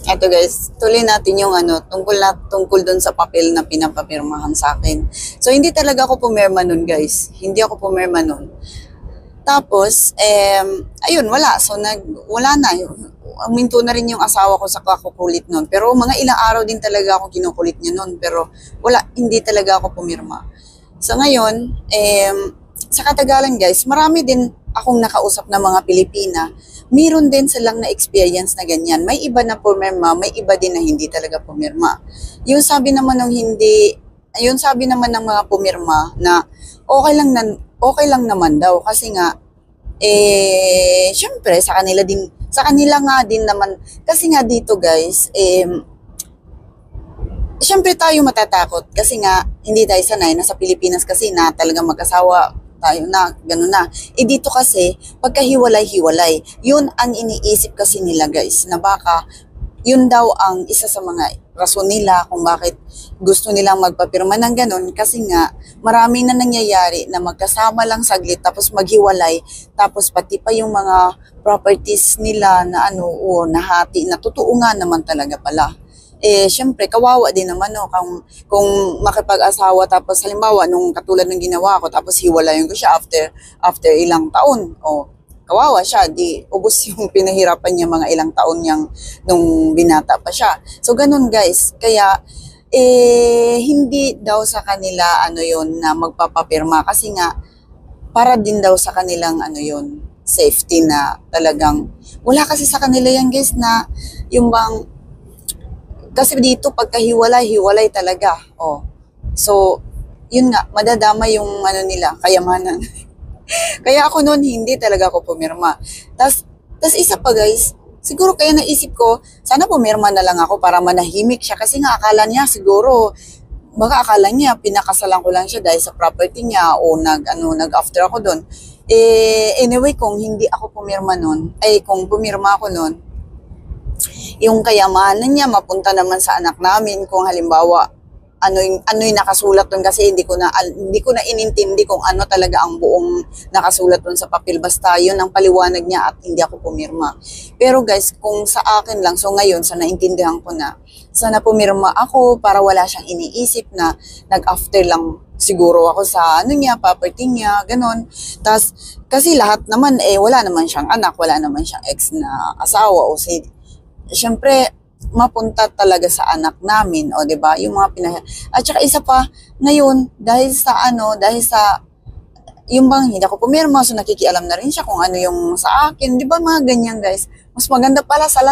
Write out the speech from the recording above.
Eto guys, tuloy natin yung tungkol dun sa papel na pinapapirmahan sa akin. So, hindi talaga ako pumirma nun guys. Hindi ako pumirma nun. Tapos, ayun, wala. So, wala na. Uminto na rin yung asawa ko sa kakukulit nun. Pero mga ilang araw din talaga ako kinukulit niya nun. Pero wala, hindi talaga ako pumirma. So, ngayon, sa katagalan guys, marami din akong nakausap na mga Pilipina. Meron din silang na-experience na ganyan. May iba na pumirma, may iba din na hindi talaga pumirma. Yung sabi naman ng mga pumirma na okay lang naman daw kasi nga syempre sa kanila nga din naman kasi nga dito guys syempre tayo matatakot kasi nga hindi tayo sanay na sa Pilipinas kasi na talagang mag-asawa tayo na gano'n na. Dito kasi pagkahiwalay-hiwalay, yun ang iniisip kasi nila guys na baka yun daw ang isa sa mga rason nila kung bakit gusto nilang magpapirma ng ganun kasi nga marami na nangyayari na magkasama lang saglit tapos maghiwalay tapos pati pa yung mga properties nila na nahati na totoo nga naman talaga pala. Syempre, kawawa din naman, no, kung makipag-asawa tapos halimbawa, nung katulad ng ginawa ko, tapos hiwalayan ko siya after ilang taon, kawawa siya, di ubos yung pinahirapan niya mga ilang taon niyang nung binata pa siya. So, ganun guys, kaya, hindi daw sa kanila, yun, na magpapapirma, kasi nga, para din daw sa kanilang, yun, safety na talagang, wala kasi sa kanila yan guys, na, yung bang, kasi dito pagkahiwalay talaga. So, yun nga, madadama yung nila, kayamanan. Kaya ako noon, hindi talaga ako pumirma. Tas isa pa guys, siguro kaya naisip ko, sana pumirma na lang ako para manahimik siya. Kasi nga akala niya siguro, baka akala niya, pinakasalan ko lang siya dahil sa property niya o nag-after ako doon. Anyway, kung hindi ako pumirma noon, kung pumirma ako noon, yung kayamanan niya mapunta naman sa anak namin kung halimbawa ano yung nakasulat doon kasi hindi ko na inintindi kung ano talaga ang buong nakasulat doon sa papel basta yun ang paliwanag niya at hindi ako pumirma. Pero guys, kung sa akin lang, so ngayon sa naintindihan ko na sana pumirma ako para wala siyang iniisip na nag-after lang siguro ako sa property niya, ganon. Tas kasi lahat naman wala naman siyang anak, wala naman siyang ex na asawa o syempre, mapunta talaga sa anak namin, 'di ba? Yung mga at saka isa pa, ngayon, dahil sa yung bang hindi ako pumirma, so nakikialam na rin siya kung ano yung sa akin, 'di ba mga ganyan, guys? Mas maganda pala sa